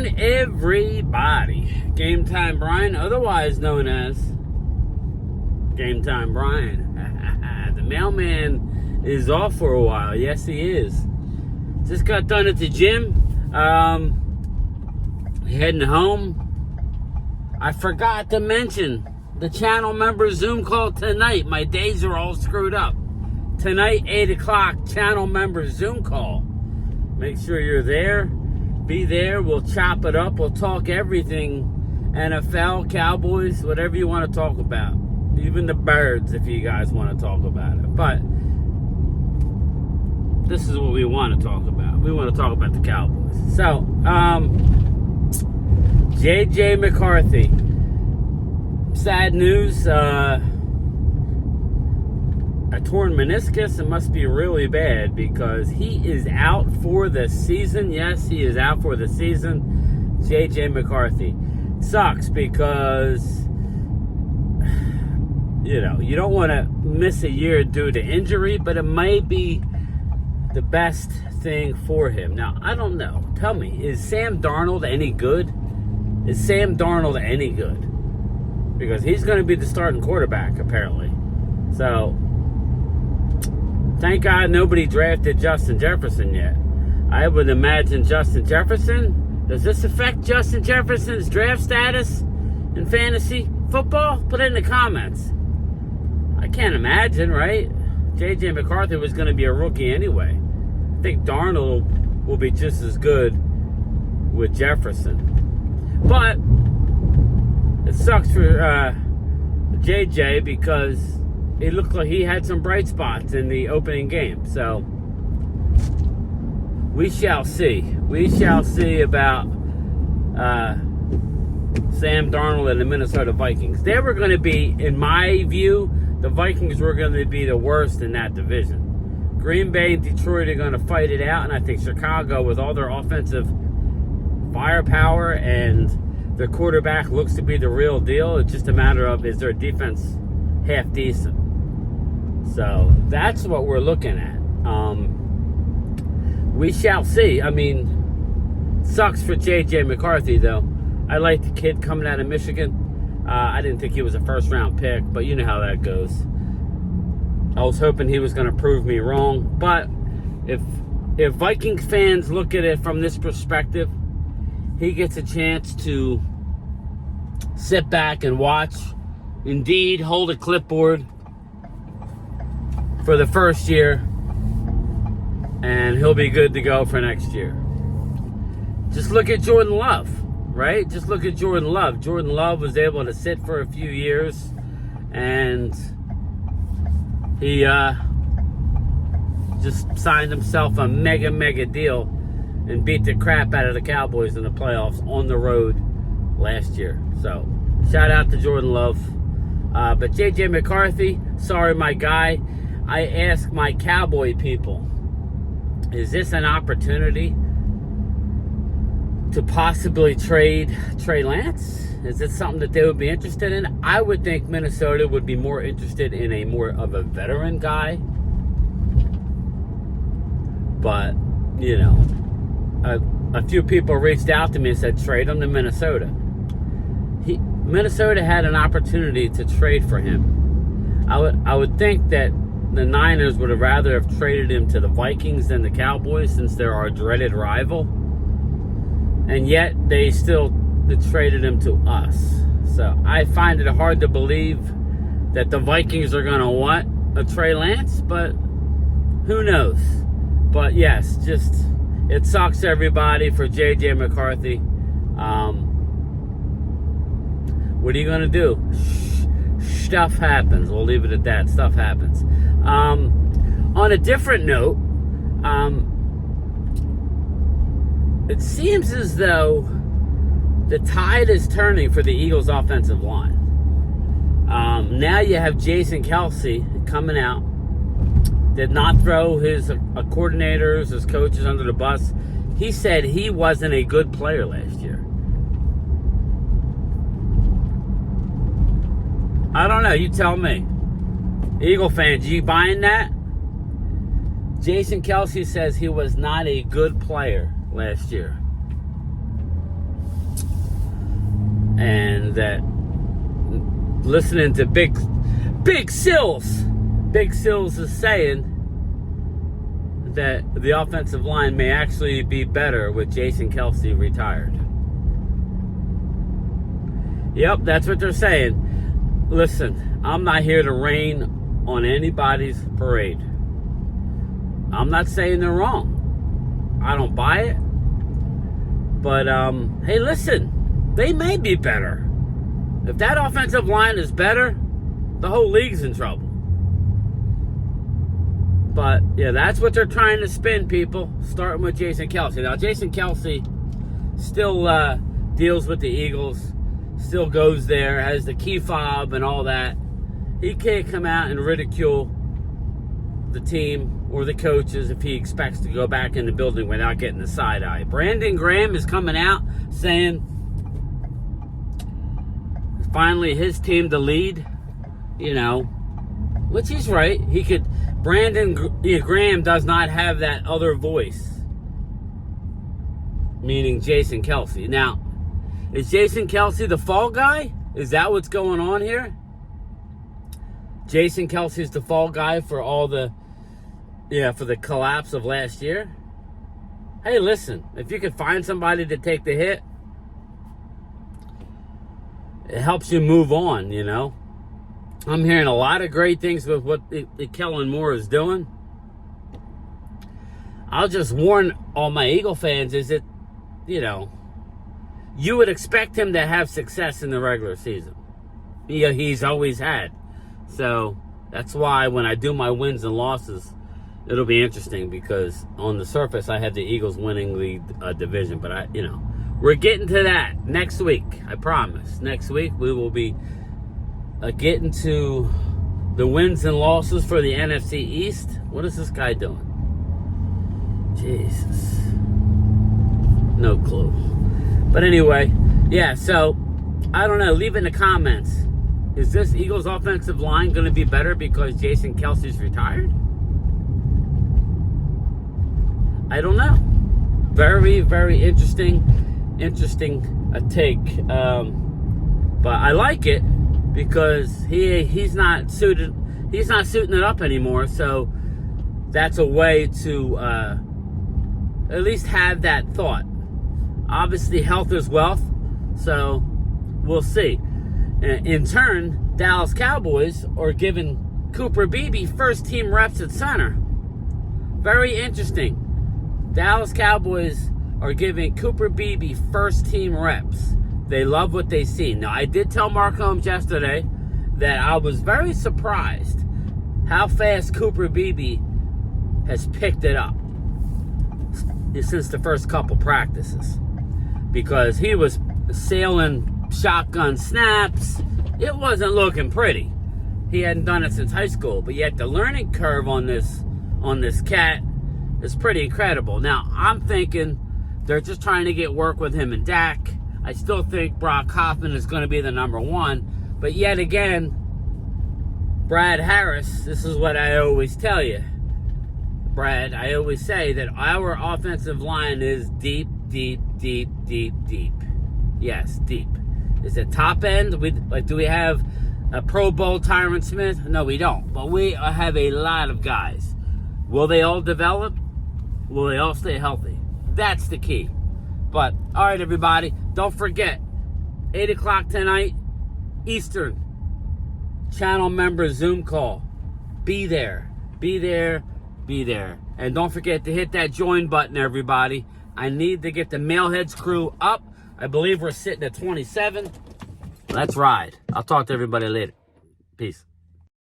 afternoon, everybody. Game Time Brian, otherwise known as Game Time Brian. The mailman is off for a while. Yes, he is. Just got done at the gym. Heading home. I forgot to mention the channel member Zoom call tonight. My days are all screwed up. Tonight, 8 o'clock, channel member Zoom call. Make sure you're there. Be there. We'll chop it up. We'll talk everything. NFL, Cowboys, whatever you want to talk about. Even the birds, if you guys want to talk about it. But this is what we want to talk about. We want to talk about the Cowboys. So, J.J. McCarthy. Sad news. A torn meniscus. It must be really bad because he is out for the season. Yes, he is out for the season. J.J. McCarthy. Sucks because, you know, you don't want to miss a year due to injury, but it might be the best thing for him. Now, I don't know. Tell me, is Sam Darnold any good? Is Sam Darnold any good? Because he's going to be the starting quarterback, apparently. So, thank God nobody drafted Justin Jefferson yet. I would imagine Justin Jefferson. Does this affect Justin Jefferson's draft status in fantasy football? Put it in the comments. I can't imagine, right? J.J. McCarthy was going to be a rookie anyway. I think Darnold will be just as good with Jefferson. But it sucks for J.J. because it looked like he had some bright spots in the opening game. So we shall see. We shall see about Sam Darnold and the Minnesota Vikings. They were going to be, in my view, the Vikings were going to be the worst in that division. Green Bay and Detroit are going to fight it out, and I think Chicago, with all their offensive firepower and their quarterback looks to be the real deal. It's just a matter of, is their defense half decent? So that's what we're looking at. We shall see. I mean, sucks for J.J. McCarthy, though. I like the kid coming out of Michigan. I didn't think he was a first-round pick, but you know how that goes. I was hoping he was going to prove me wrong. But if Vikings fans look at it from this perspective, he gets a chance to sit back and watch. Indeed, hold a clipboard for the first year, and he'll be good to go for next year. Just look at Jordan Love, right? Just look at Jordan Love. Jordan Love was able to sit for a few years, and he just signed himself a mega deal and beat the crap out of the Cowboys in the playoffs on the road last year. So, shout out to Jordan Love. But J.J. McCarthy, sorry, my guy. I ask my Cowboy people, is this an opportunity to possibly trade Trey Lance? Is it something that they would be interested in? I would think Minnesota would be more interested in a more of a veteran guy. But, you know, a few people reached out to me and said, trade him to Minnesota. Minnesota had an opportunity to trade for him. I would think that the Niners would have rather have traded him to the Vikings than the Cowboys, since they're our dreaded rival. And yet they still traded him to us. So I find it hard to believe that the Vikings are going to want a Trey Lance, but who knows? But yes, just it sucks, everybody, for J.J. McCarthy. What are you going to do? Stuff happens. We'll leave it at that. Stuff happens. On a different note, it seems as though the tide is turning for the Eagles' offensive line. Now you have Jason Kelce coming out. Did not throw his coordinators, his coaches under the bus. He said he wasn't a good player last year. I don't know. You tell me. Eagle fans, you buying that? Jason Kelce says he was not a good player last year. and that listening to Big Sills is saying that the offensive line may actually be better with Jason Kelce retired. Yep, that's what they're saying. Listen, I'm not here to rain on anybody's parade. I'm not saying they're wrong. I don't buy it. But, hey, listen, they may be better. If that offensive line is better, the whole league's in trouble. But, yeah, that's what they're trying to spin, people, starting with Jason Kelce. Now, Jason Kelce still deals with the Eagles, still goes there, has the key fob and all that. He can't come out and ridicule the team or the coaches if he expects to go back in the building without getting the side eye. Brandon Graham is coming out saying finally his team to lead, you know, which he's right. Brandon Graham does not have that other voice, meaning Jason Kelce. Now, is Jason Kelce the fall guy? Is that what's going on here? Jason Kelce is the fall guy for all the, for the collapse of last year? Hey, listen, if you could find somebody to take the hit, it helps you move on, you know. I'm hearing a lot of great things with what Kellen Moore is doing. I'll just warn all my Eagle fans is that, you would expect him to have success in the regular season. He's always had. So that's why when I do my wins and losses, it'll be interesting because on the surface I have the Eagles winning the division. But we're getting to that next week. I promise. Next week we will be getting to the wins and losses for the NFC East. What is this guy doing? Jesus. No clue. But anyway, so I don't know. Leave in the comments. Is this Eagles offensive line going to be better because Jason Kelce's retired? I don't know. Very, very interesting take. But I like it because he's not suiting it up anymore. So that's a way to at least have that thought. Obviously, health is wealth. So we'll see. In turn, Dallas Cowboys are giving Cooper Beebe first-team reps at center. Very interesting. Dallas Cowboys are giving Cooper Beebe first-team reps. They love what they see. Now, I did tell Mark Holmes yesterday that I was very surprised how fast Cooper Beebe has picked it up since the first couple practices. Because he was sailing shotgun snaps. It wasn't looking pretty. He hadn't done it since high school, but yet the learning curve on this cat is pretty incredible. Now, I'm thinking they're just trying to get work with him and Dak. I still think Brock Hoffman is going to be the number one, but yet again, Brad Harris, this is what I always tell you. Brad, I always say that our offensive line is deep. Yes, deep. Is it top end? Do we have a Pro Bowl Tyron Smith? No, we don't. But we have a lot of guys. Will they all develop? Will they all stay healthy? That's the key. But, all right, everybody, don't forget, 8 o'clock tonight, Eastern, channel member Zoom call. Be there. And don't forget to hit that join button, everybody. I need to get the Mailheads crew up. I believe we're sitting at 27. Let's ride. I'll talk to everybody later. Peace.